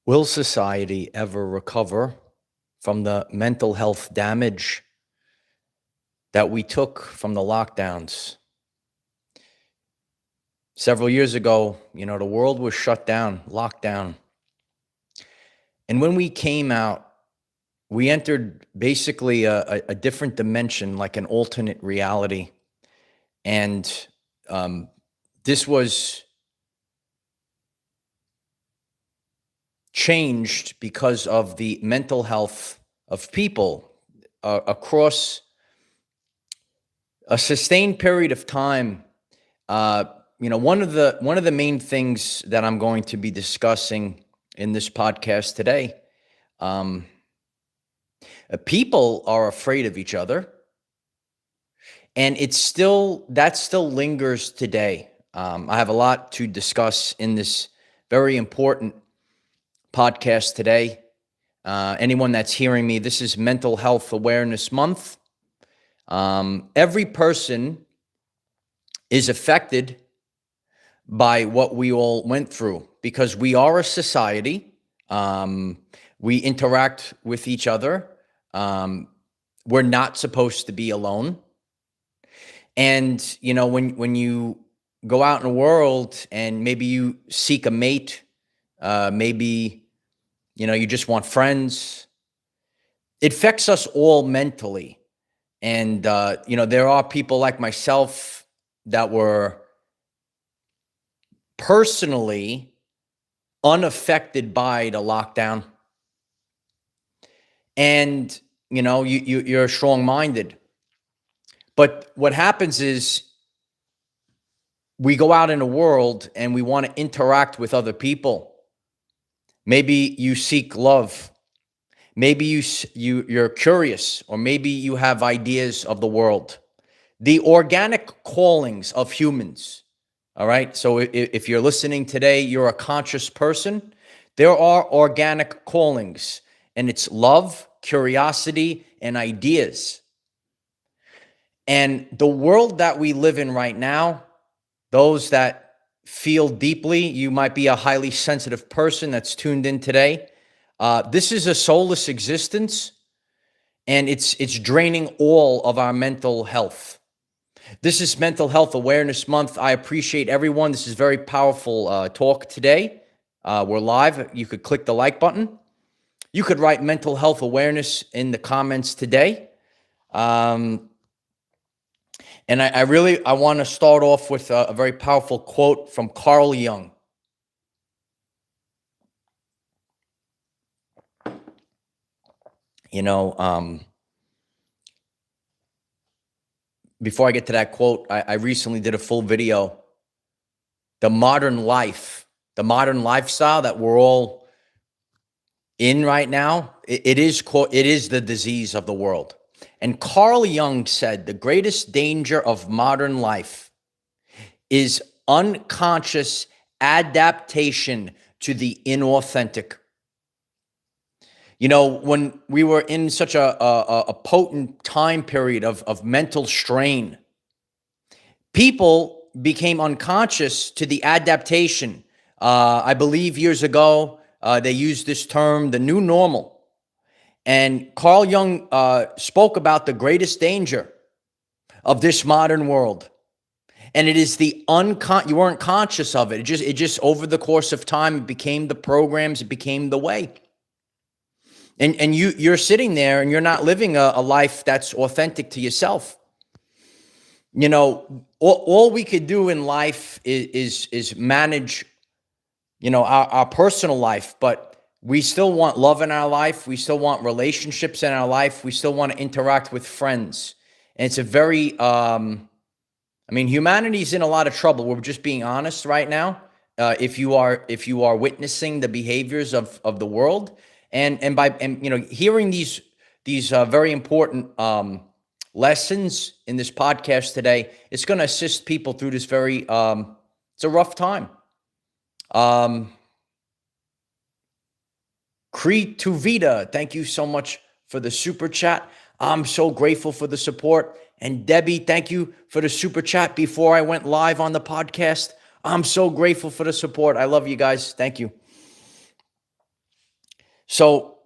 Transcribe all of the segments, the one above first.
Will society ever recover from the mental health damage that we took from the lockdowns? Several years ago, the world was shut down, locked down. And when we came out, we entered basically a different dimension, like an alternate reality. And this was changed because of the mental health of people across a sustained period of time. One of the main things that I'm going to be discussing in this podcast today, people are afraid of each other, and that still lingers today. I have a lot to discuss in this very important podcast today. Anyone that's hearing me, this is Mental Health Awareness Month. Every person is affected by what we all went through because we are a society. We interact with each other. We're not supposed to be alone. And, when you go out in the world and maybe you seek a mate, maybe, you just want friends, it affects us all mentally. And, there are people like myself that were personally unaffected by the lockdown. And, you're strong-minded. But what happens is we go out in the world and we want to interact with other people. Maybe you seek love. Maybe you're curious, or maybe you have ideas of the world. The organic callings of humans, all right? So if you're listening today, you're a conscious person. There are organic callings, and it's love, curiosity, and ideas. And the world that we live in right now, those that feel deeply, you might be a highly sensitive person that's tuned in today. This is a soulless existence, and it's draining all of our mental health. This is Mental Health Awareness Month. I appreciate everyone. This is very powerful talk today. We're live. You could click the like button. You could write mental health awareness in the comments today. And I want to start off with a very powerful quote from Carl Jung. Before I get to that quote, I recently did a full video. The modern life, the modern lifestyle that we're all in right now, it is the disease of the world. And Carl Jung said the greatest danger of modern life is unconscious adaptation to the inauthentic. When we were in such a potent time period of mental strain, people became unconscious to the adaptation. I believe years ago, they used this term, the new normal. And Carl Jung spoke about the greatest danger of this modern world. And it is you weren't conscious of it. It just over the course of time, it became the programs, it became the way. And you're sitting there and you're not living a life that's authentic to yourself. All we could do in life is manage, our personal life, but we still want love in our life. We still want relationships in our life. We still want to interact with friends. And it's a very, humanity's in a lot of trouble. We're just being honest right now. If you are witnessing the behaviors of the world, and hearing these very important lessons in this podcast today, it's going to assist people through this very, it's a rough time. Creed to Vita, thank you so much for the super chat. I'm so grateful for the support. And Debbie, thank you for the super chat before I went live on the podcast. I'm so grateful for the support. I love you guys. Thank you. So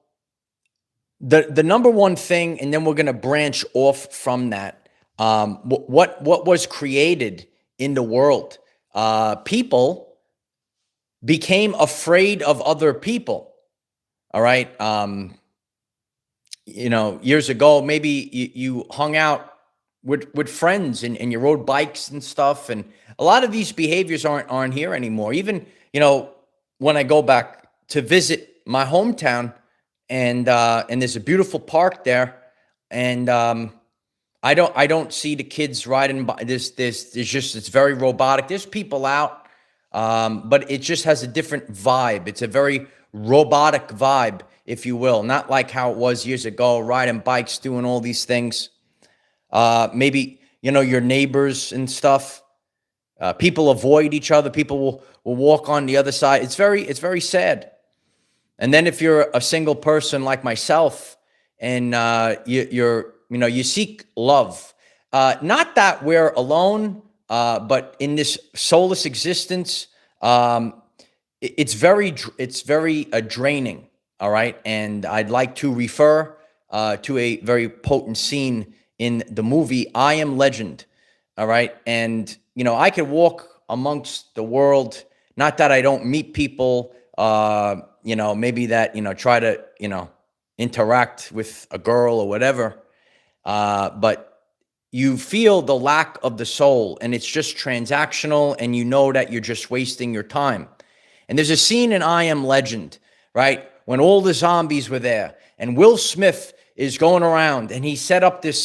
the number one thing, and then we're going to branch off from that. What was created in the world? People became afraid of other people. All right. Years ago, maybe you hung out with friends and you rode bikes and stuff. And a lot of these behaviors aren't here anymore. Even, when I go back to visit my hometown, and there's a beautiful park there, and I don't see the kids riding by. It's very robotic. There's people out, but it just has a different vibe. It's a very robotic vibe, if you will, not like how it was years ago, riding bikes, doing all these things. Maybe, your neighbors and stuff. People avoid each other. People will walk on the other side. It's very sad. And then if you're a single person like myself, and you seek love, not that we're alone, but in this soulless existence, it's very draining. All right, and I'd like to refer to a very potent scene in the movie I Am Legend. All right, and I could walk amongst the world. Not that I don't meet people. Maybe that, try to, interact with a girl or whatever. But you feel the lack of the soul, and it's just transactional, and you know that you're just wasting your time. And there's a scene in I Am Legend, right, when all the zombies were there, and Will Smith is going around, and he set up this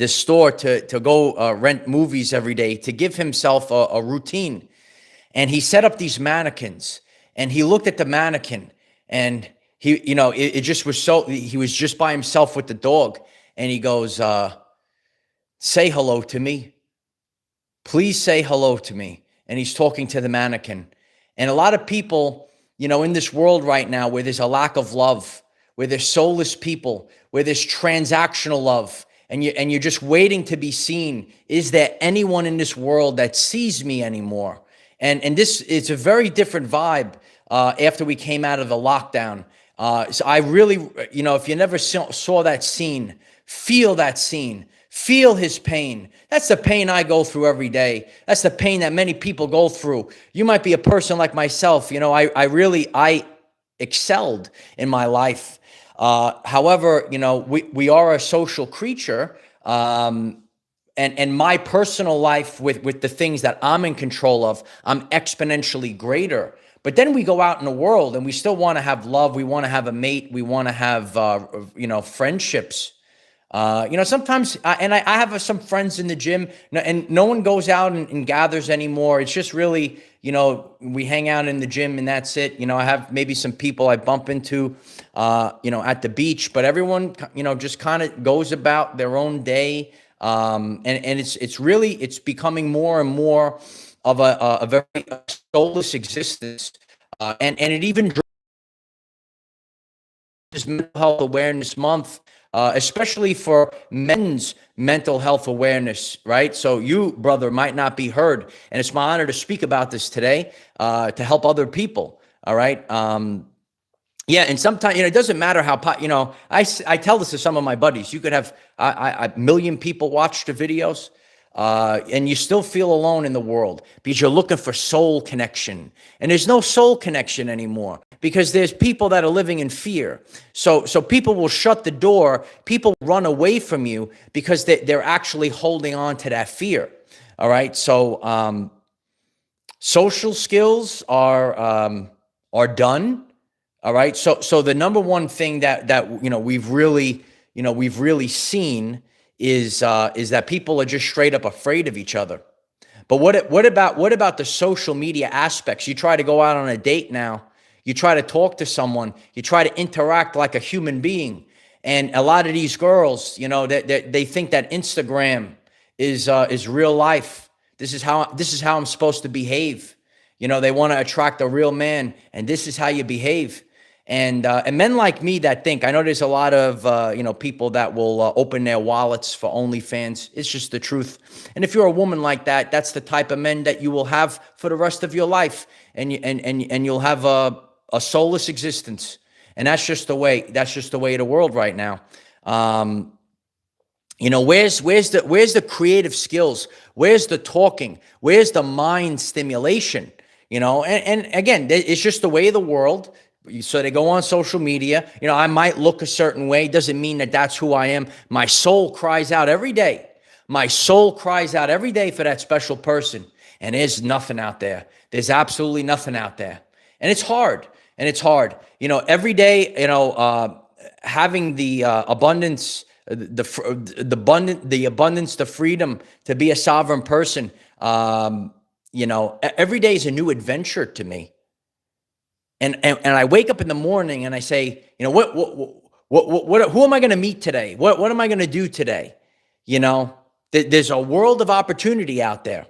store to go rent movies every day, to give himself a routine. And he set up these mannequins, and he looked at the mannequin, and it just was he was just by himself with the dog, and he goes, say hello to me. Please say hello to me. And he's talking to the mannequin. And a lot of people, in this world right now, where there's a lack of love, where there's soulless people, where there's transactional love, and you're just waiting to be seen. Is there anyone in this world that sees me anymore? And this, it's a very different vibe after we came out of the lockdown. So I really, if you never saw that scene, feel that scene, feel his pain. That's the pain I go through every day. That's the pain that many people go through. You might be a person like myself. I excelled in my life. However, we are a social creature. And my personal life with the things that I'm in control of, I'm exponentially greater. But then we go out in the world and we still want to have love. We want to have a mate. We want to have, friendships. Sometimes, I have some friends in the gym, and no one goes out and gathers anymore. It's just really, we hang out in the gym and that's it. I have maybe some people I bump into, at the beach, but everyone, just kind of goes about their own day. And it's becoming more and more of a very soulless existence. And it even drives Mental Health Awareness Month, especially for men's mental health awareness, right? So you, brother, might not be heard. And it's my honor to speak about this today, to help other people. All right. Yeah, and sometimes, it doesn't matter how, I tell this to some of my buddies. You could have a million people watch the videos, and you still feel alone in the world because you're looking for soul connection. And there's no soul connection anymore because there's people that are living in fear. So people will shut the door. People run away from you because they're actually holding on to that fear. All right. So social skills are done. All right. So the number one thing that we've really seen is that people are just straight up afraid of each other. But what about the social media aspects? You try to go out on a date now. You try to talk to someone. You try to interact like a human being. And a lot of these girls, they think that Instagram is real life. This is how I'm supposed to behave. They want to attract a real man, and this is how you behave. And men like me that think, I know there's a lot of, people that will open their wallets for OnlyFans. It's just the truth. And if you're a woman like that, that's the type of men that you will have for the rest of your life. And you'll have a soulless existence. And that's just the way of the world right now. Where's the creative skills? Where's the talking? Where's the mind stimulation? And again, it's just the way of the world. So they go on social media. I might look a certain way. Doesn't mean that that's who I am. My soul cries out every day. My soul cries out every day for that special person. And there's nothing out there. There's absolutely nothing out there. And it's hard. Every day, having the abundance, the abundance, the freedom to be a sovereign person. Every day is a new adventure to me. And I wake up in the morning and I say, who am I going to meet today? What am I going to do today? There's a world of opportunity out there.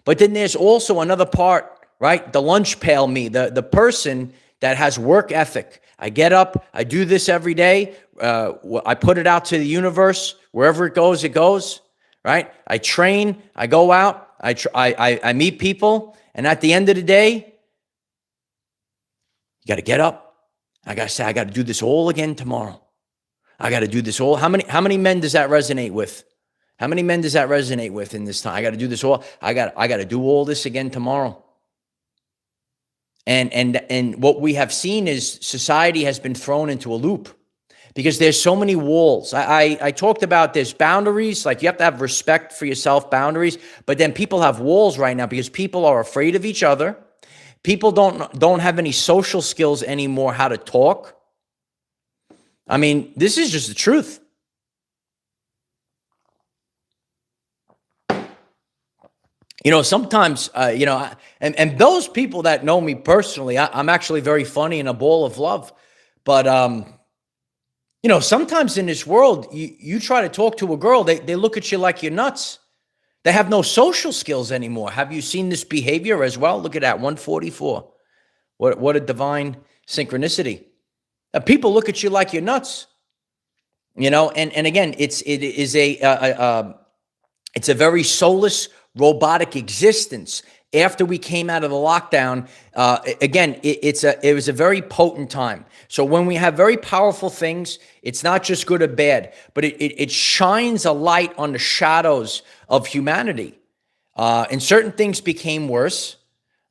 But then there's also another part, right? The lunch pail me, the person that has work ethic. I get up, I do this every day. I put it out to the universe. Wherever it goes, right? I train, I go out, I meet people. And at the end of the day, you got to get up. I got to say, I got to do this all again tomorrow. I got to do this all. How many men does that resonate with? How many men does that resonate with in this time? I got to do this all. I got to do all this again tomorrow. And what we have seen is society has been thrown into a loop because there's so many walls. I talked about there's boundaries, like you have to have respect for yourself, boundaries, but then people have walls right now because people are afraid of each other. People don't have any social skills anymore, how to talk. I mean, this is just the truth. Sometimes, and those people that know me personally, I'm actually very funny and a ball of love. But, sometimes in this world, you try to talk to a girl, they look at you like you're nuts. They have no social skills anymore. Have you seen this behavior as well? Look at that, 144. What a divine synchronicity. People look at you like you're nuts. And again, it's a very soulless, robotic existence. After we came out of the lockdown, again, it was a very potent time. So when we have very powerful things, it's not just good or bad, but it shines a light on the shadows of humanity. And certain things became worse.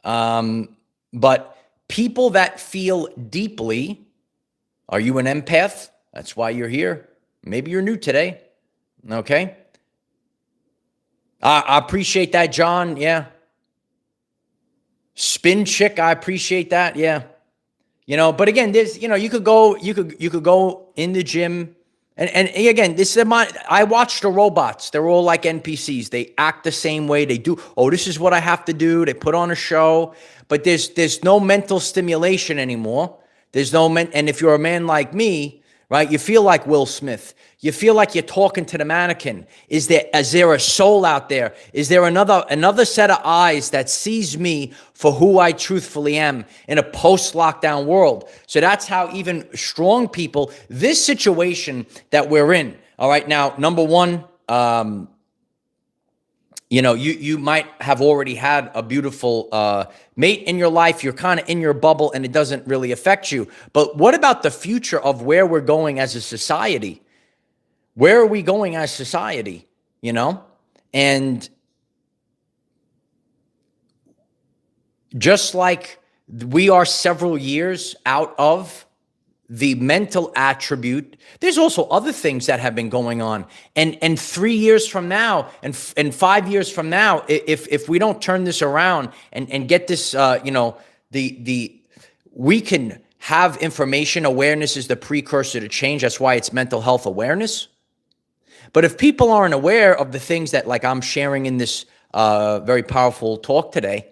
But people that feel deeply, are you an empath? That's why you're here. Maybe you're new today. Okay. I appreciate that, John. Yeah. Spin chick, I appreciate that. Yeah. But again, there's, you could go in the gym and again, I watch the robots. They're all like NPCs. They act the same way. They do, this is what I have to do. They put on a show, but there's no mental stimulation anymore. And if you're a man like me, right, you feel like Will Smith. You feel like you're talking to the mannequin. Is there a soul out there? Is there another set of eyes that sees me for who I truthfully am in a post-lockdown world? So that's how even strong people, this situation that we're in, all right, now, number one, you might have already had a beautiful mate in your life. You're kind of in your bubble and it doesn't really affect you. But what about the future of where we're going as a society? Where are we going as society? And just like we are several years out of the mental attribute, there's also other things that have been going on. And 3 years from now and 5 years from now, if we don't turn this around and get this, we can have information. Awareness is the precursor to change. That's why it's mental health awareness. But if people aren't aware of the things that, like I'm sharing in this very powerful talk today,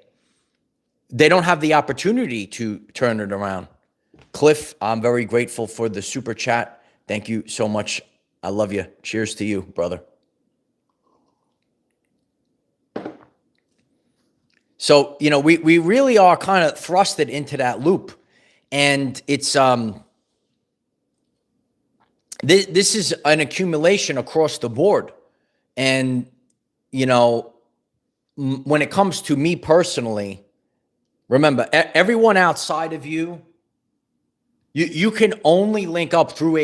they don't have the opportunity to turn it around. Cliff, I'm very grateful for the super chat. Thank you so much. I love you. Cheers to you, brother. So, we really are kind of thrusted into that loop. And it's this is an accumulation across the board. And, when it comes to me personally, remember, everyone outside of you You can only link up through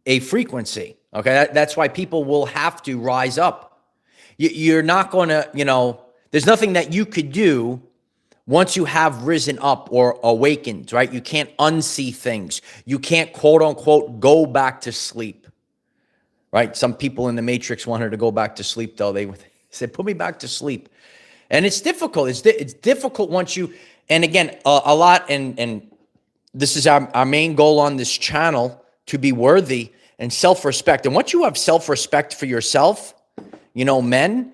a frequency. Okay, that's why people will have to rise up. You're not going to, there's nothing that you could do once you have risen up or awakened, right? You can't unsee things. You can't, quote unquote, go back to sleep, right? Some people in the Matrix wanted to go back to sleep, though. They said, put me back to sleep. And it's difficult. It's difficult once you, and again, a lot, and this is our main goal on this channel, to be worthy and self-respect. And once you have self-respect for yourself, men,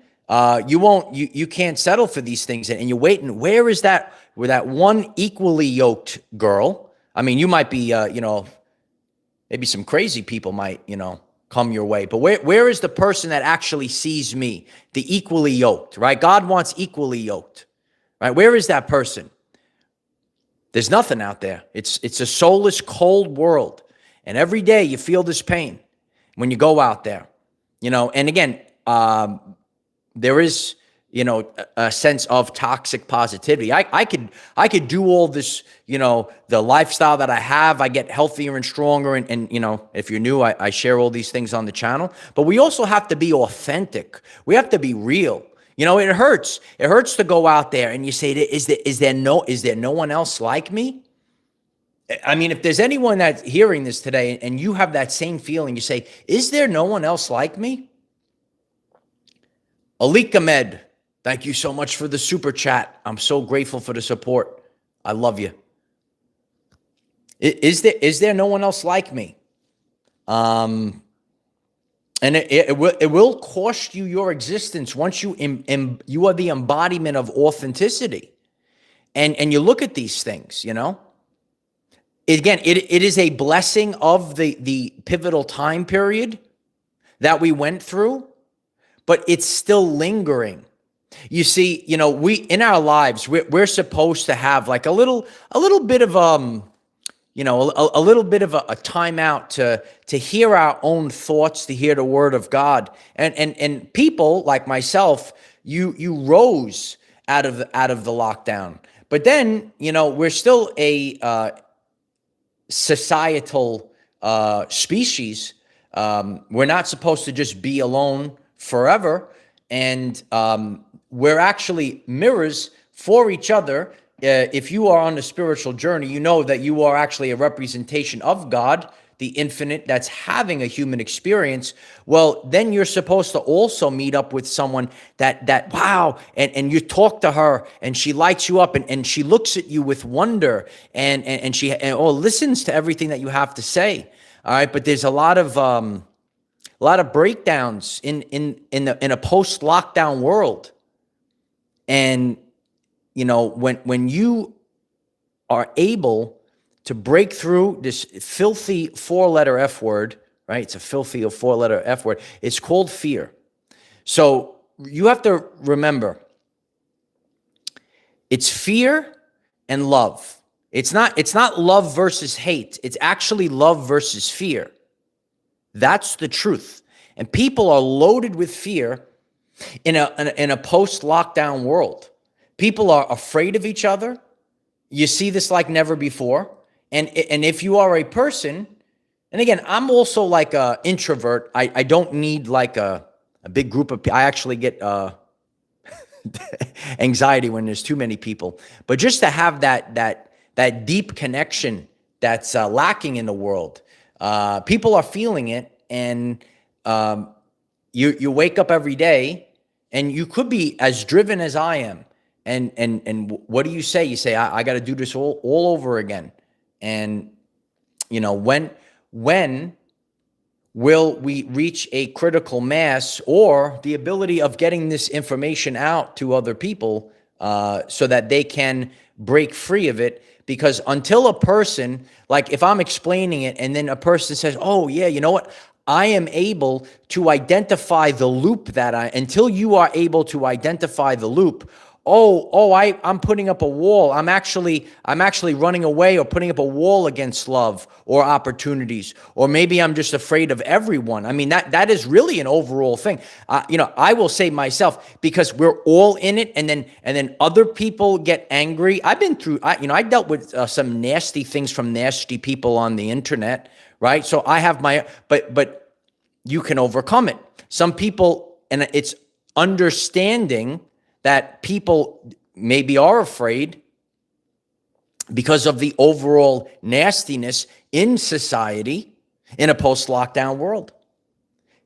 you can't settle for these things. And you're waiting, where that one equally yoked girl? I mean, you might be, maybe some crazy people might, come your way. But where is the person that actually sees me, the equally yoked, right? God wants equally yoked, right? Where is that person? There's nothing out there. It's a soulless, cold world. And every day you feel this pain when you go out there, and again, there is, a sense of toxic positivity. I could do all this, the lifestyle that I have, I get healthier and stronger. And if you're new, I share all these things on the channel, but we also have to be authentic. We have to be real. It hurts. It hurts to go out there and you say, is there no one else like me? I mean, if there's anyone that's hearing this today and you have that same feeling, you say, is there no one else like me? Alik Ahmed, thank you so much for the super chat. I'm so grateful for the support. I love you. Is there no one else like me? And it will cost you your existence once you are the embodiment of authenticity. And you look at these things, Again, it is a blessing of the pivotal time period that we went through, but it's still lingering. You see, we in our lives we're supposed to have like a little bit of a little bit of a timeout to hear our own thoughts, to hear the word of God, and people like myself, you rose out of the lockdown, but then we're still a societal species. We're not supposed to just be alone forever, and we're actually mirrors for each other. If you are on a spiritual journey, you know that you are actually a representation of God, the infinite, that's having a human experience. Well, then you're supposed to also meet up with someone that wow, and you talk to her and she lights you up and she looks at you with wonder and she listens to everything that you have to say. All right, but there's a lot of breakdowns in a post-lockdown world. And when you are able to break through this filthy 4-letter F word, right? It's a filthy 4-letter F word. It's called fear. So you have to remember, it's fear and love. It's not love versus hate. It's actually love versus fear. That's the truth. And people are loaded with fear in a post-lockdown world. People are afraid of each other. You see this like never before. And if you are a person, and again, I'm also like a introvert. I don't need like a big group of people. I actually get anxiety when there's too many people. But just to have that deep connection that's lacking in the world, people are feeling it, and you wake up every day, and you could be as driven as I am. And what do you say? You say, I got to do this all over again. And, when will we reach a critical mass or the ability of getting this information out to other people so that they can break free of it? Because until a person, like if I'm explaining it and then a person says, oh, yeah, you know what? I am able to identify the loop until you are able to identify the loop, I'm putting up a wall. I'm actually running away or putting up a wall against love or opportunities, or maybe I'm just afraid of everyone. I mean, that is really an overall thing. I will say myself, because we're all in it, and then other people get angry. I've been through, I dealt with some nasty things from nasty people on the internet, right? So I have but you can overcome it. Some people, and it's understanding that people maybe are afraid because of the overall nastiness in society in a post-lockdown world.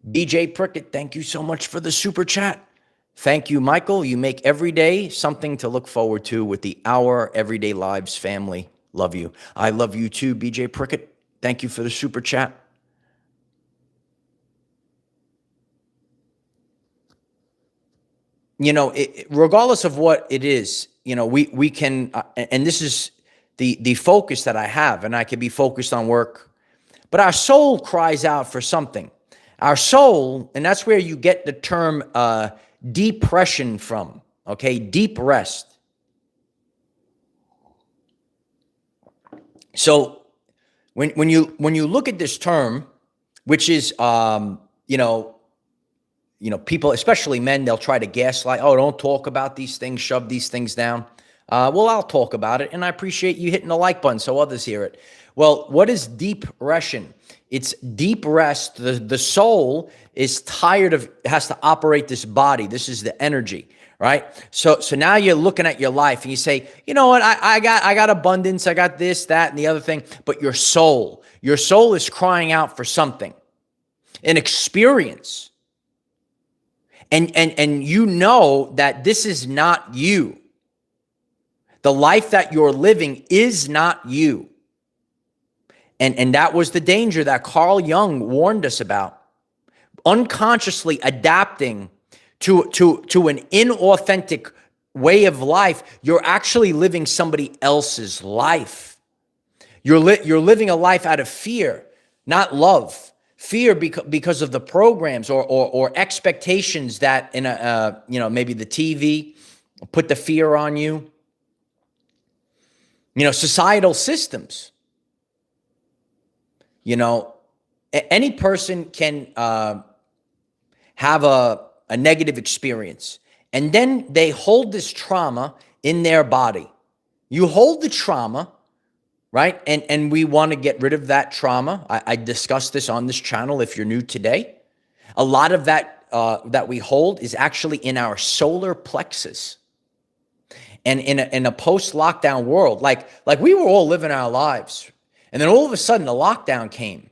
BJ Prickett, thank you so much for the super chat. Thank you, Michael. You make every day something to look forward to with the Our Everyday Lives family. Love you. I love you too, BJ Prickett. Thank you for the super chat. Regardless of what it is, we can, and this is the focus that I have, and I can be focused on work, but our soul cries out for something. Our soul, and that's where you get the term depression from, okay? Deep rest. So when you look at this term, which is, people, especially men, they'll try to gaslight. Oh, don't talk about these things, shove these things down. Well, I'll talk about it, and I appreciate you hitting the like button so others hear it. Well, what is depression? It's deep rest. The soul is tired of, has to operate this body. This is the energy, right? So now you're looking at your life and you say, you know what? I got abundance. I got this, that, and the other thing. But your soul is crying out for something, an experience. And you know that this is not you. The life that you're living is not you. And that was the danger that Carl Jung warned us about. Unconsciously adapting to an inauthentic way of life, you're actually living somebody else's life. You're living a life out of fear, not love. Fear because of the programs or expectations that in maybe the TV put the fear on you. Societal systems. Any person can have a negative experience, and then they hold this trauma in their body. You hold the trauma, right? And we want to get rid of that trauma. I discussed this on this channel if you're new today. A lot of that that we hold is actually in our solar plexus. And in a post-lockdown world, like we were all living our lives, and then all of a sudden a lockdown came,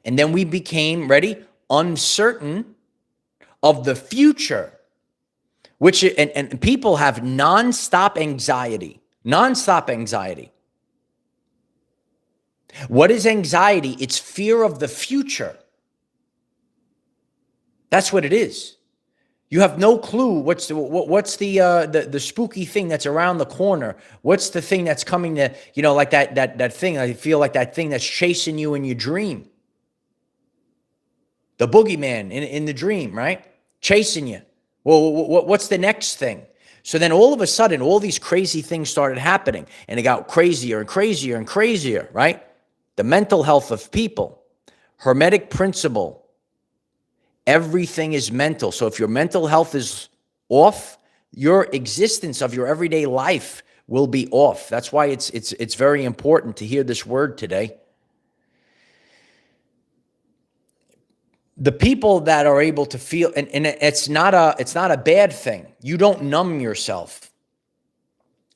and then we became, ready, uncertain of the future, which and people have nonstop anxiety. What is anxiety? It's fear of the future. That's what it is. You have no clue what's the spooky thing that's around the corner. What's the thing that's coming to, like that thing. I feel like that thing that's chasing you in your dream. The boogeyman in the dream, right? Chasing you. Well, what's the next thing? So then all of a sudden, all these crazy things started happening, and it got crazier and crazier and crazier, right? The mental health of people, Hermetic principle. Everything is mental. So if your mental health is off, your existence of your everyday life will be off. That's why it's very important to hear this word today. The people that are able to feel, and it's not a bad thing. You don't numb yourself.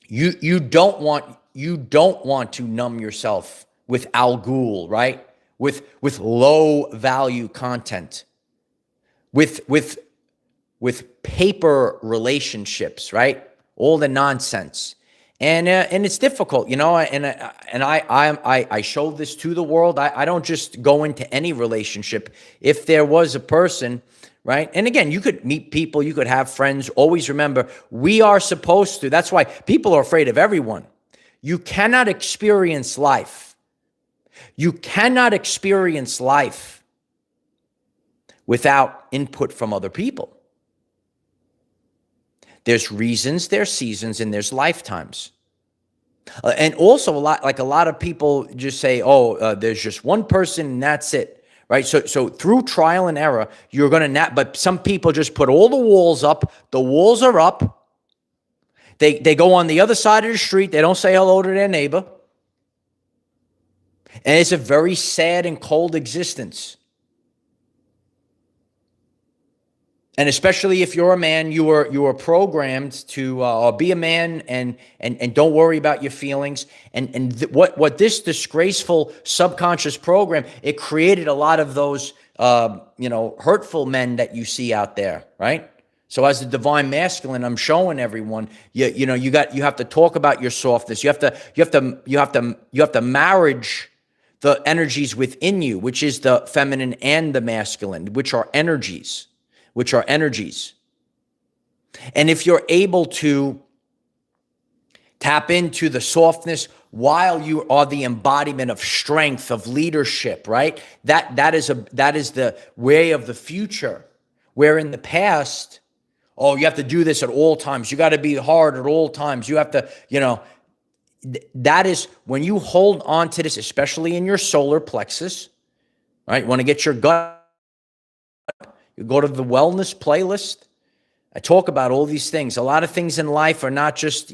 You don't want to numb yourself with Al Ghul, right? With low value content. With paper relationships, right? All the nonsense, and it's difficult, and I show this to the world. I don't just go into any relationship. If there was a person, right? And again, you could meet people, you could have friends. Always remember, we are supposed to. That's why people are afraid of everyone. You cannot experience life. You cannot experience life without input from other people. There's reasons, there's seasons, and there's lifetimes. And also a lot of people just say, oh, there's just one person and that's it, right? So through trial and error, you're going to, but some people just put all the walls up. The walls are up. They go on the other side of the street. They don't say hello to their neighbor. And it's a very sad and cold existence. And especially if you're a man, you are programmed to be a man and don't worry about your feelings. And what this disgraceful subconscious program, it created a lot of those hurtful men that you see out there, right? So as the divine masculine, I'm showing everyone, you have to talk about your softness. You have to marriage the energies within you, which is the feminine and the masculine, which are energies. And if you're able to tap into the softness while you are the embodiment of strength, of leadership, right? That is the way of the future. Where in the past, oh, you have to do this at all times. You got to be hard at all times. You have to, that is when you hold on to this, especially in your solar plexus, right? You want to get your gut. You go to the wellness playlist. I talk about all these things. A lot of things in life are not just,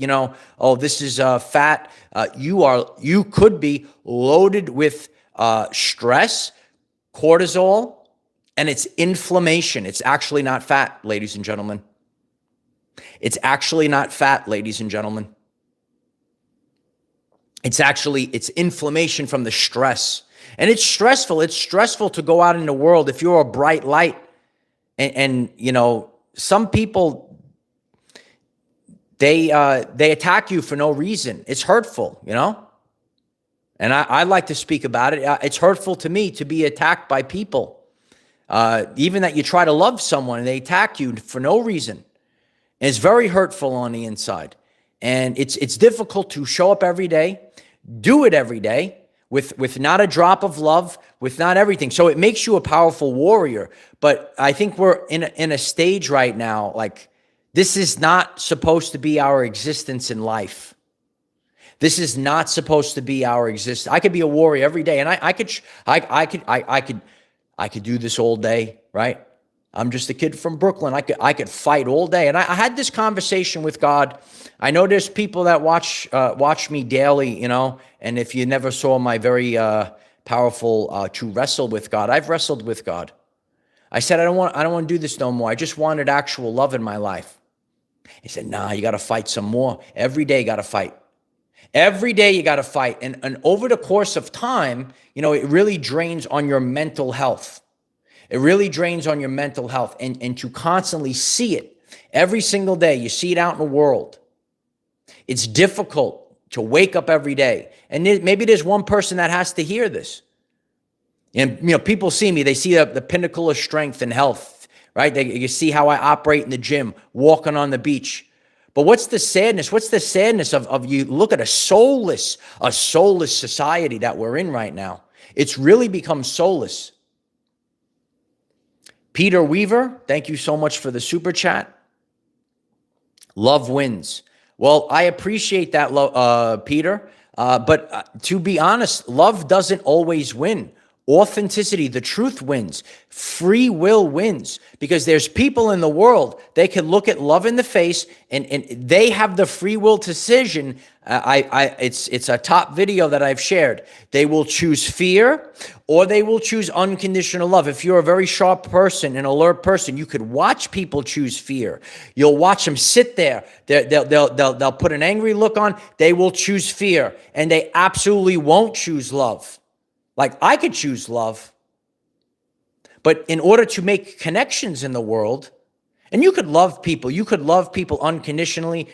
oh, this is fat. You could be loaded with stress, cortisol, and it's inflammation. It's actually not fat, ladies and gentlemen. It's actually not fat, ladies and gentlemen. It's inflammation from the stress. And it's stressful. It's stressful to go out in the world if you're a bright light. And some people, they attack you for no reason. It's hurtful, And I like to speak about it. It's hurtful to me to be attacked by people. Even that you try to love someone and they attack you for no reason. And it's very hurtful on the inside. And it's difficult to show up every day, do it every day, with not a drop of love, with not everything. So it makes you a powerful warrior. But I think we're in a stage right now, like this is not supposed to be our existence in life. This is not supposed to be our existence. I could be a warrior every day, and I could do this all day, right? I'm just a kid from Brooklyn. I could fight all day. And I had this conversation with God. I know there's people that watch me daily, and if you never saw my very powerful to wrestle with God, I've wrestled with God. I said, I don't want to do this no more. I just wanted actual love in my life. He said, nah, you got to fight some more. Every day you got to fight. Every day you got to fight. And over the course of time, it really drains on your mental health. It really drains on your mental health. And to constantly see it every single day, you see it out in the world. It's difficult to wake up every day. And maybe there's one person that has to hear this. And, people see me, they see the pinnacle of strength and health, right? You see how I operate in the gym, walking on the beach. But what's the sadness? What's the sadness of you look at a soulless society that we're in right now? It's really become soulless. Peter Weaver, thank you so much for the super chat. Love wins. Well, I appreciate that, Peter. But to be honest, love doesn't always win. Authenticity, the truth wins. Free will wins. Because there's people in the world, they can look at love in the face and they have the free will decision. It's a top video that I've shared. They will choose fear or they will choose unconditional love. If you're a very sharp person, an alert person, you could watch people choose fear. You'll watch them sit there. They'll put an angry look on. They will choose fear and they absolutely won't choose love. Like I could choose love, but in order to make connections in the world, and you could love people unconditionally.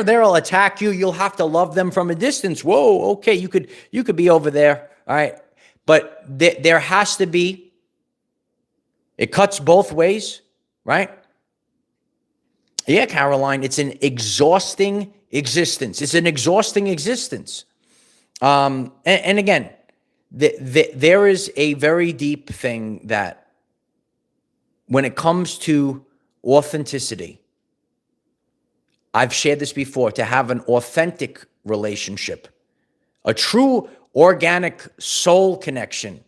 They'll attack you. You'll have to love them from a distance. Whoa, okay, you could be over there, all right. But there has to be. It cuts both ways, right? Yeah, Caroline, it's an exhausting existence. It's an exhausting existence. And again. There is a very deep thing that when it comes to authenticity, I've shared this before, to have an authentic relationship, a true organic soul connection.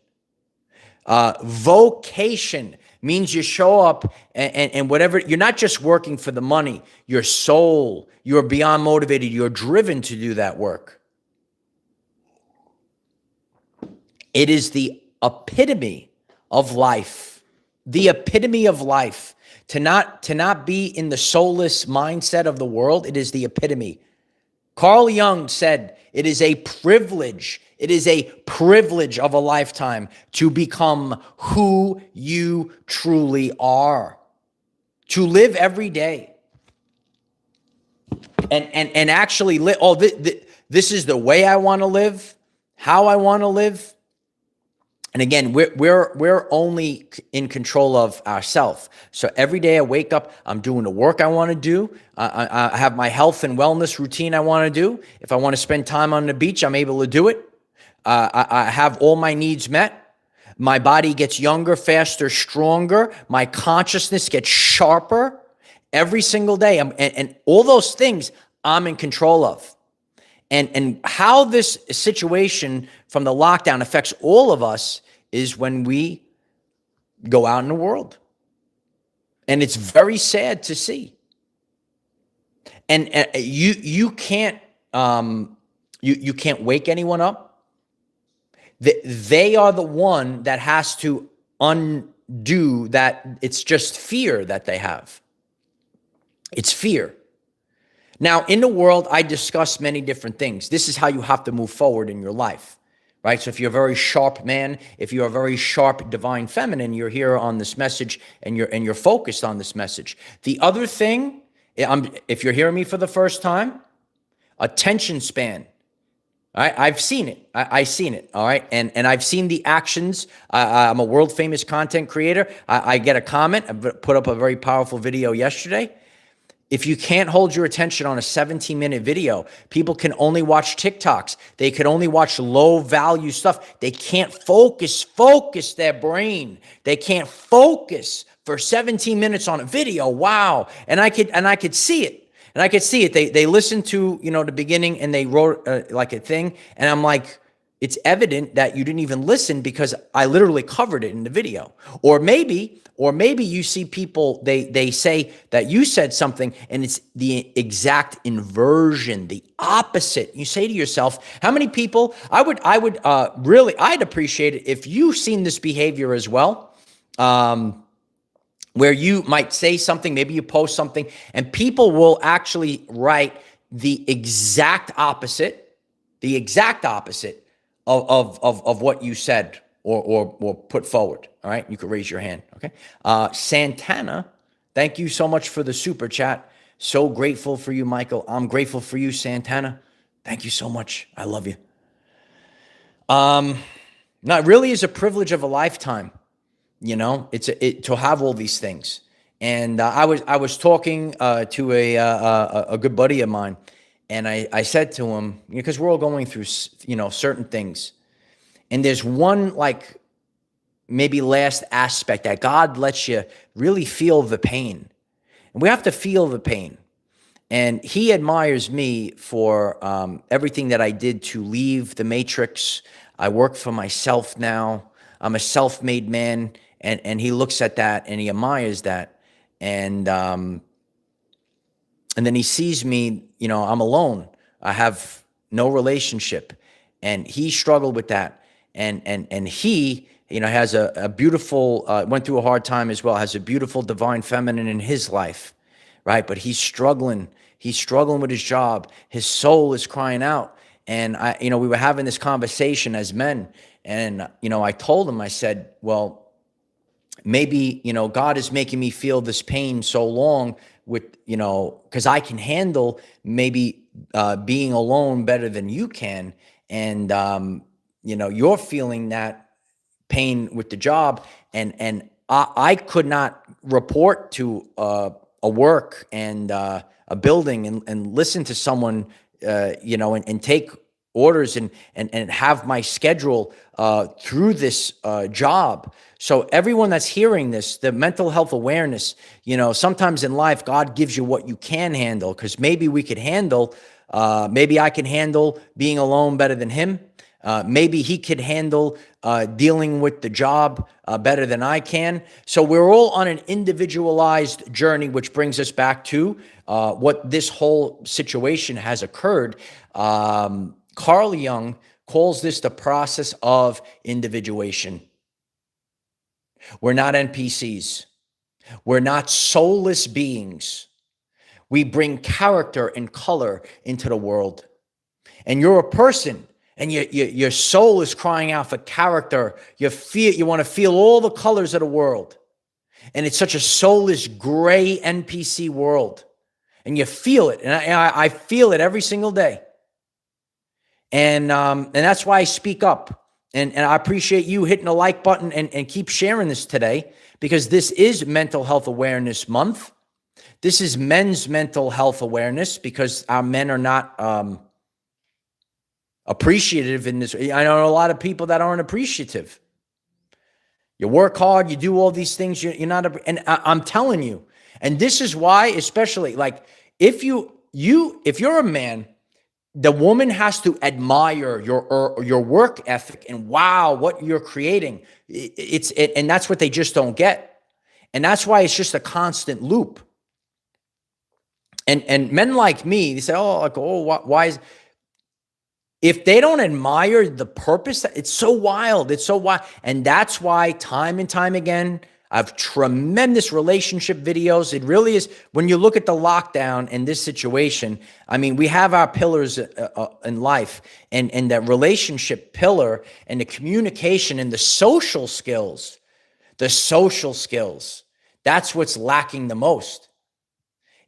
Vocation means you show up and whatever, you're not just working for the money, your soul, you're beyond motivated, you're driven to do that work. It is the epitome of life, the epitome of life. To not be in the soulless mindset of the world, it is the epitome. Carl Jung said, it is a privilege. It is a privilege of a lifetime to become who you truly are, to live every day and actually live. Oh, this is the way I want to live, how I want to live. And again, we're only in control of ourselves. So every day I wake up, I'm doing the work I want to do. I have my health and wellness routine I want to do. If I want to spend time on the beach, I'm able to do it. I have all my needs met. My body gets younger, faster, stronger. My consciousness gets sharper every single day. And all those things I'm in control of. And how this situation from the lockdown affects all of us is when we go out in the world. And it's very sad to see. And you can't you can't wake anyone up. They are the one that has to undo that. It's just fear that they have. It's fear. Now, in the world, I discuss many different things. This is how you have to move forward in your life, right? So if you're a very sharp man, if you're a very sharp divine feminine, you're here on this message and you're focused on this message. The other thing, if you're hearing me for the first time, attention span. All right, I've seen it. I've seen it. All right, and I've seen the actions. I'm a world famous content creator. I get a comment. I put up a very powerful video yesterday. If you can't hold your attention on a 17-minute video, people can only watch TikToks. They can only watch low-value stuff. They can't focus their brain. They can't focus for 17 minutes on a video. Wow. And I could see it. And I could see it. They listened to, the beginning and they wrote like a thing. And I'm like, it's evident that you didn't even listen because I literally covered it in the video. Or maybe you see people, they say that you said something and it's the exact inversion, the opposite. You say to yourself, how many people, I'd appreciate it if you've seen this behavior as well, where you might say something, maybe you post something and people will actually write the exact opposite of what you said or put forward. All right, you could raise your hand. Okay, Santana, thank you so much for the super chat. So grateful for you, Michael. I'm grateful for you, Santana. Thank you so much. I love you. Now it really is a privilege of a lifetime. To have all these things. And I was talking to a good buddy of mine. And I said to him, because we're all going through, certain things. And there's one, maybe last aspect that God lets you really feel the pain. And we have to feel the pain. And he admires me for everything that I did to leave the matrix. I work for myself now. I'm a self-made man. And he looks at that and he admires that. And then he sees me, I'm alone. I have no relationship. And he struggled with that. And he, has a beautiful, went through a hard time as well, has a beautiful divine feminine in his life, right? But he's struggling. He's struggling with his job. His soul is crying out. And we were having this conversation as men. And, I told him, I said, well, maybe, God is making me feel this pain so long with, because I can handle maybe being alone better than you can. And, you're feeling that pain with the job. And I could not report to a work and a building and listen to someone, and take orders and have my schedule through this job. So everyone that's hearing this, the mental health awareness, sometimes in life, God gives you what you can handle, because maybe we could handle, maybe I can handle being alone better than him. Maybe he could handle dealing with the job better than I can. So we're all on an individualized journey, which brings us back to what this whole situation has occurred. Carl Jung calls this the process of individuation. We're not NPCs. We're not soulless beings. We bring character and color into the world. And you're a person, and your soul is crying out for character. You want to feel all the colors of the world. And it's such a soulless, gray NPC world. And you feel it. And I feel it every single day. And that's why I speak up. And I appreciate you hitting the like button and keep sharing this today, because this is Mental Health Awareness Month. This is men's mental health awareness, because our men are not appreciative in this. I know a lot of people that aren't appreciative. You work hard, you do all these things, you're not, and I'm telling you, and this is why, especially like if you're a man, the woman has to admire your work ethic and wow, what you're creating. And that's what they just don't get. And that's why it's just a constant loop. And men like me, they say, why is, if they don't admire the purpose, it's so wild. It's so wild. And that's why time and time again, I have tremendous relationship videos. It really is. When you look at the lockdown and this situation, I mean, we have our pillars in life, and that relationship pillar and the communication and the social skills, that's what's lacking the most.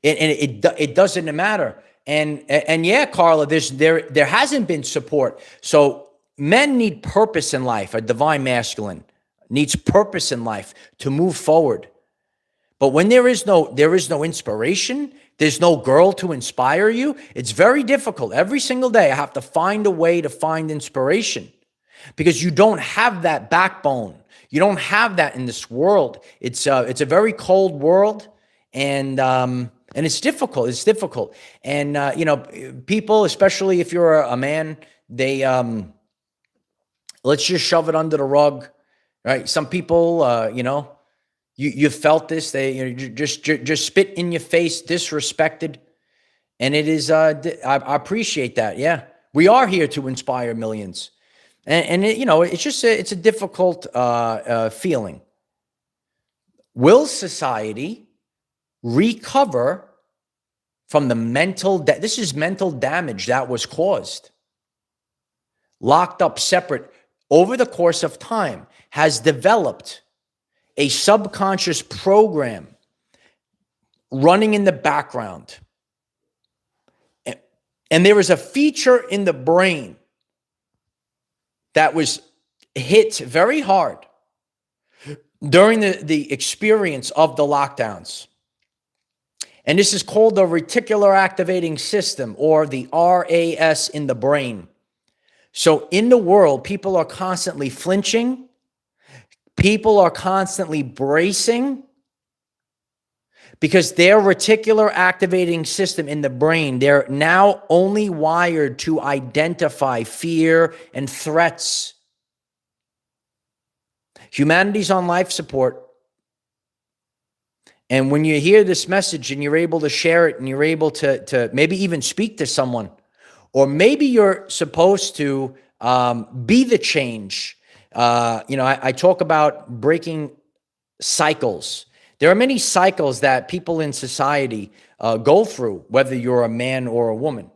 And it doesn't matter. And yeah, Carla, there hasn't been support. So men need purpose in life. A divine masculine needs purpose in life to move forward. But when there is no inspiration, there's no girl to inspire you, it's very difficult. Every single day I have to find a way to find inspiration, because you don't have that backbone. You don't have that in this world. It's a very cold world, and it's difficult. It's difficult. And people, especially if you're a man, they let's just shove it under the rug. Right. Some people, you felt this, they just spit in your face, disrespected. And it is, I appreciate that. Yeah. We are here to inspire millions. And it's just, it's a difficult feeling. Will society recover from the this is mental damage that was caused? Locked up, separate, over the course of time, has developed a subconscious program running in the background. And there is a feature in the brain that was hit very hard during the experience of the lockdowns. And this is called the reticular activating system, or the RAS in the brain. So in the world, people are constantly flinching. People are constantly bracing, because their reticular activating system in the brain, they're now only wired to identify fear and threats. Humanity's on life support. And when you hear this message and you're able to share it, and you're able to maybe even speak to someone, or maybe you're supposed to be the change. I talk about breaking cycles. There are many cycles that people in society go through, whether you're a man or a woman.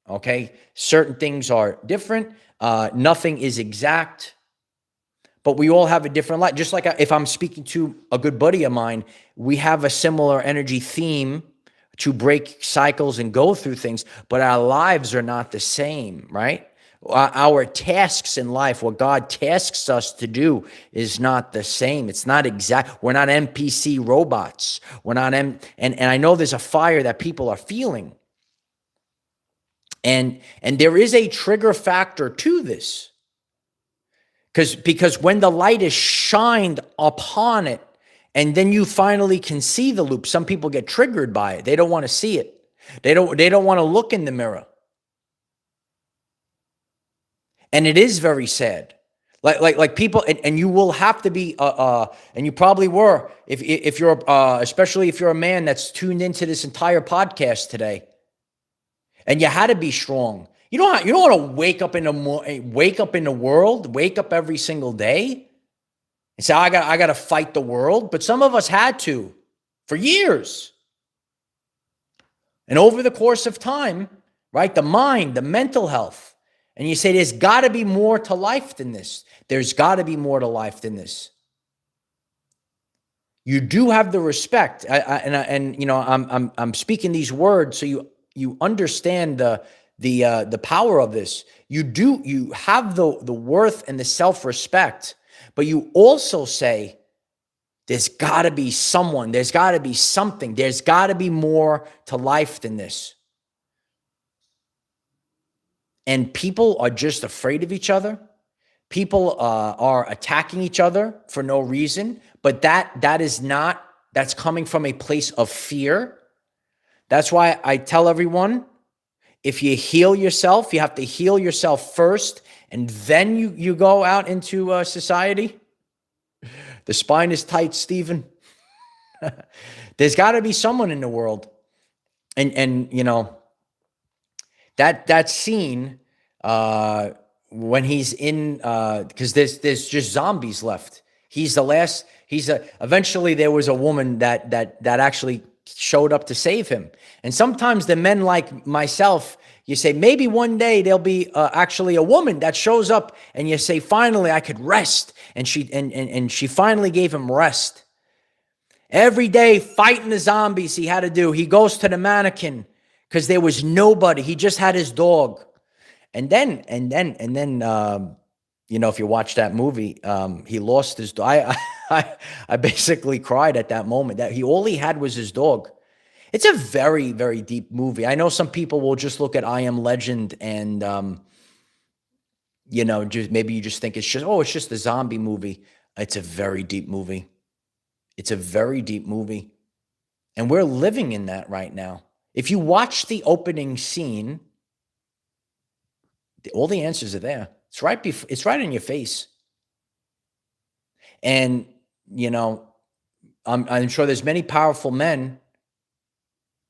Okay? Certain things are different. Nothing is exact. But we all have a different life. Just like if I'm speaking to a good buddy of mine, we have a similar energy theme to break cycles and go through things, but our lives are not the same, right? Our tasks in life, what God tasks us to do, is not the same. It's not exact. We're not NPC robots. We're not and I know there's a fire that people are feeling. And there is a trigger factor to this. Because when the light is shined upon it, and then you finally can see the loop, some people get triggered by it. They don't want to see it. They don't want to look in the mirror. And it is very sad. Like people, and you will have to be, and you probably were, if you're, especially if you're a man that's tuned into this entire podcast today, and you had to be strong. You don't want to wake up in the world, wake up every single day and say, I got to fight the world. But some of us had to for years. And over the course of time, right, the mind, the mental health, and you say, there's got to be more to life than this. There's got to be more to life than this. You do have the respect, and you know, I'm speaking these words so you understand the power of this. You have the worth and the self-respect, but you also say, there's got to be someone, there's got to be something, there's got to be more to life than this. And people are just afraid of each other. People are attacking each other for no reason, but that's coming from a place of fear. That's why I tell everyone, if you heal yourself, you have to heal yourself first, and then you go out into society. The spine is tight, Stephen. There's got to be someone in the world, and you know that scene when he's in, because there's just zombies left. He's the last. Eventually there was a woman that actually showed up to save him. And sometimes the men like myself, you say, maybe one day there'll be actually a woman that shows up, and you say, finally I could rest. And she finally gave him rest. Every day fighting the zombies he had to do. He goes to the mannequin because there was nobody. He just had his dog. And then you know, if you watch that movie, he lost his dog. I basically cried at that moment that all he had was his dog. It's a very, very deep movie. I know some people will just look at I Am Legend and, you know, maybe you just think it's just a zombie movie. It's a very deep movie. It's a very deep movie. And we're living in that right now. If you watch the opening scene, all the answers are there. It's right in your face. And, you know, I'm sure there's many powerful men.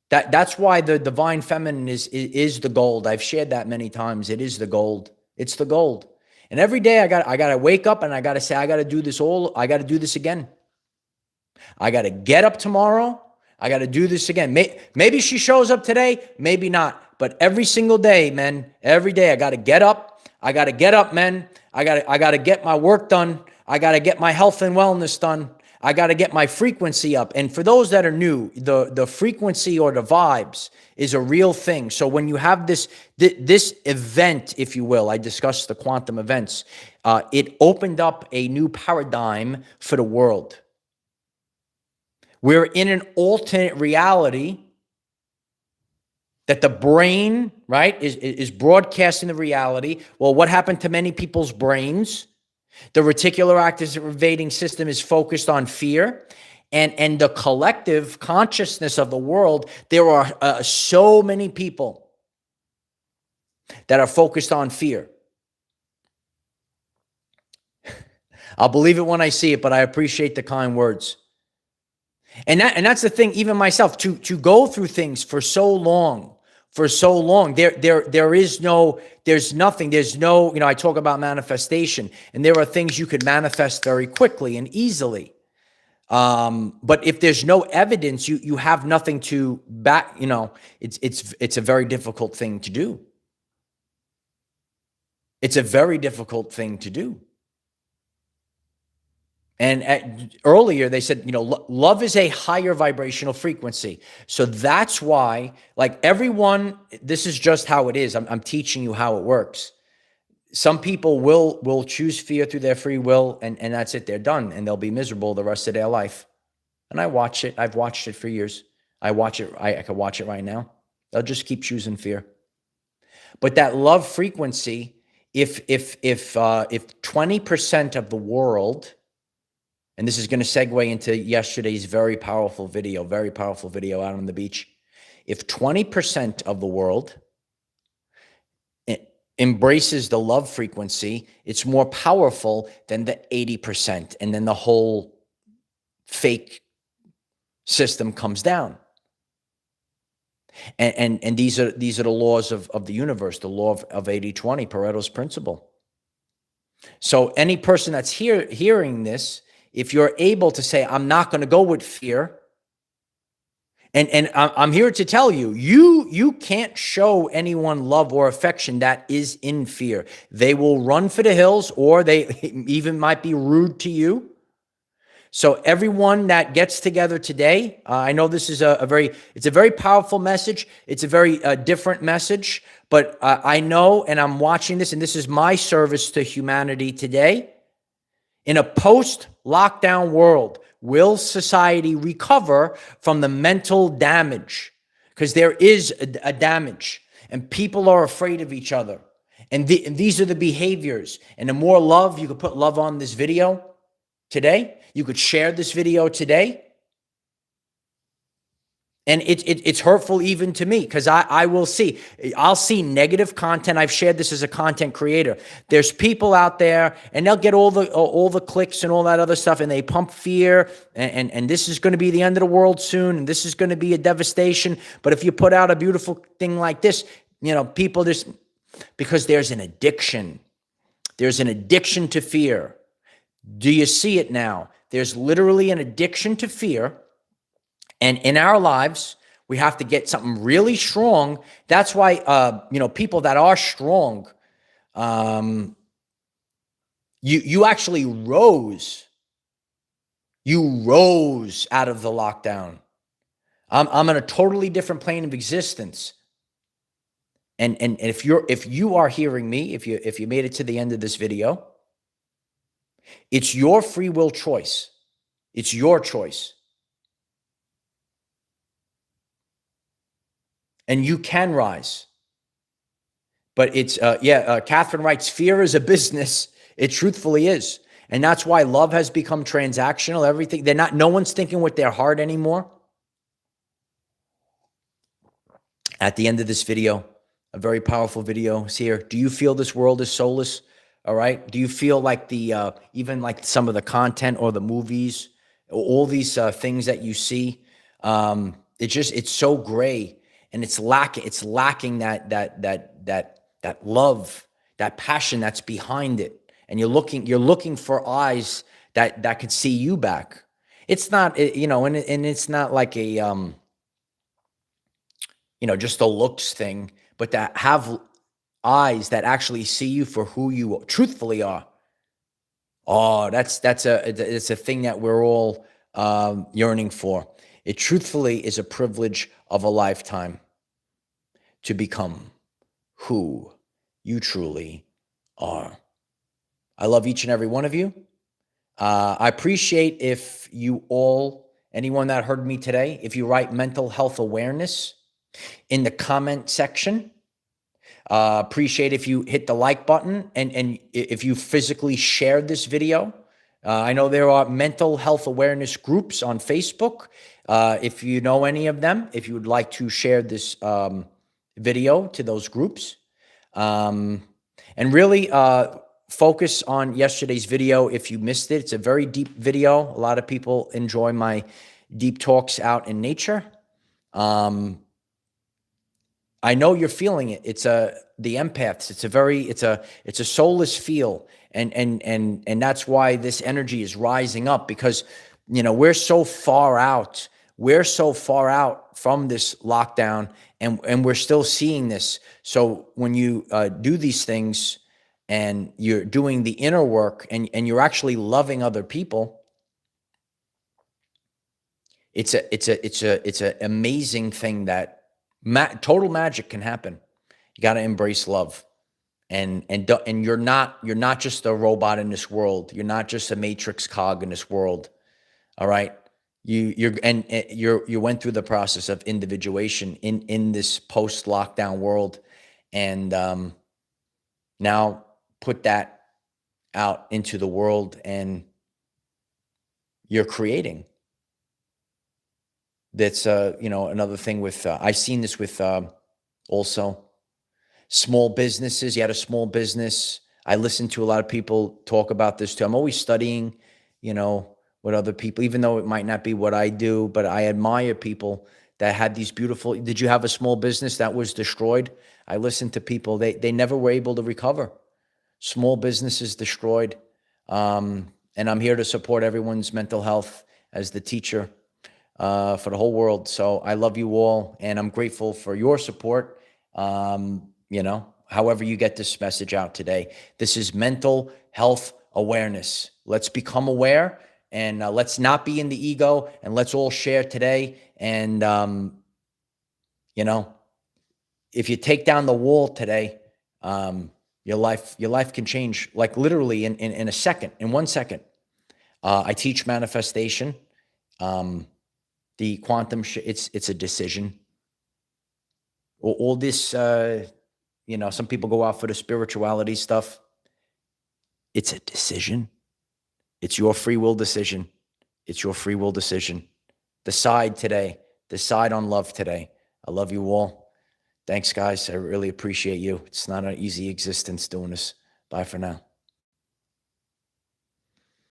That's why the divine feminine is the gold. I've shared that many times. It is the gold. It's the gold. And every day I got to wake up and I got to say, I got to do this again. I got to get up tomorrow. I got to do this again. Maybe she shows up today, maybe not. But every single day, men, every day I got to get up. I got to get up, men. I got to get my work done. I got to get my health and wellness done. I got to get my frequency up. And for those that are new, the frequency or the vibes is a real thing. So when you have this event, if you will, I discussed the quantum events, it opened up a new paradigm for the world. We're in an alternate reality that the brain, right, is broadcasting the reality. Well, what happened to many people's brains? The reticular activating system is focused on fear, and the collective consciousness of the world, there are so many people that are focused on fear. I'll believe it when I see it, but I appreciate the kind words. And that's the thing, even myself, to go through things for so long, there's nothing, you know, I talk about manifestation, and there are things you could manifest very quickly and easily. But if there's no evidence, you have nothing to back, you know, it's a very difficult thing to do. It's a very difficult thing to do. And earlier they said, you know, love is a higher vibrational frequency. So that's why, like everyone, this is just how it is. I'm teaching you how it works. Some people will choose fear through their free will, and that's it. They're done, and they'll be miserable the rest of their life. And I watch it. I've watched it for years. I watch it. I could watch it right now. They'll just keep choosing fear. But that love frequency, if 20% of the world, and this is going to segue into yesterday's very powerful video out on the beach. If 20% of the world embraces the love frequency, it's more powerful than the 80%. And then the whole fake system comes down. And these are the laws of the universe, the law of 80-20, Pareto's principle. So any person that's hearing this, if you're able to say, I'm not going to go with fear, and I'm here to tell you, you can't show anyone love or affection that is in fear. They will run for the hills, or they even might be rude to you. So everyone that gets together today, I know this is it's a very powerful message. It's a very different message, but I know, and I'm watching this, and this is my service to humanity today. In a post-lockdown world, will society recover from the mental damage? Because there is a damage, and people are afraid of each other. And these are the behaviors. And the more love, you could put love on this video today. You could share this video today. And it's hurtful even to me, because I'll see negative content. I've shared this as a content creator. There's people out there, and they'll get all the clicks and all that other stuff, and they pump fear, and this is going to be the end of the world soon, and this is going to be a devastation. But if you put out a beautiful thing like this, people just, because there's an addiction. There's an addiction to fear. Do you see it now? There's literally an addiction to fear. And in our lives, we have to get something really strong. That's why, people that are strong, you actually rose. You rose out of the lockdown. I'm on a totally different plane of existence. And if you are hearing me, if you made it to the end of this video, it's your free will choice. It's your choice. And you can rise. But it's, Catherine writes, fear is a business. It truthfully is. And that's why love has become transactional. Everything, no one's thinking with their heart anymore. At the end of this video, a very powerful video is here. Do you feel this world is soulless? All right. Do you feel like even like some of the content or the movies, all these things that you see, it's so gray. And it's lacking that love, that passion that's behind it. And you're looking for eyes that could see you back. It's not, and it's not like a, just a looks thing, but that have eyes that actually see you for who you truthfully are. Oh, it's a thing that we're all yearning for. It truthfully is a privilege of a lifetime to become who you truly are. I love each and every one of you. I appreciate if anyone that heard me today, if you write mental health awareness in the comment section. Appreciate if you hit the like button and if you physically shared this video. I know there are mental health awareness groups on Facebook. If you know any of them, if you would like to share this video to those groups, and really focus on yesterday's video if you missed it. It's a very deep video. A lot of people enjoy my deep talks out in nature. I know you're feeling it. It's the empaths. It's a soulless feel. And that's why this energy is rising up, because, we're so far out. We're so far out from this lockdown, and we're still seeing this. So when you do these things and you're doing the inner work and you're actually loving other people, it's an amazing thing that total magic can happen. You got to embrace love, and you're not just a robot in this world. You're not just a matrix cog in this world. All right. You went through the process of individuation in this post-lockdown world, and now put that out into the world, and you're creating. That's another thing with I've seen this with also small businesses. You had a small business. I listen to a lot of people talk about this too. I'm always studying, what other people, even though it might not be what I do, but I admire people that had these beautiful. Did you have a small business that was destroyed? I listened to people, they never were able to recover. Small businesses destroyed. And I'm here to support everyone's mental health as the teacher for the whole world. So I love you all, and I'm grateful for your support. However you get this message out today. This is mental health awareness. Let's become aware, and let's not be in the ego, and let's all share today. And, if you take down the wall today, your life can change, like literally in a second, in 1 second. I teach manifestation. The quantum, it's a decision. All this, some people go out for the spirituality stuff. It's a decision. It's your free will decision. It's your free will decision. Decide today. Decide on love today. I love you all. Thanks, guys. I really appreciate you. It's not an easy existence doing this. Bye for now.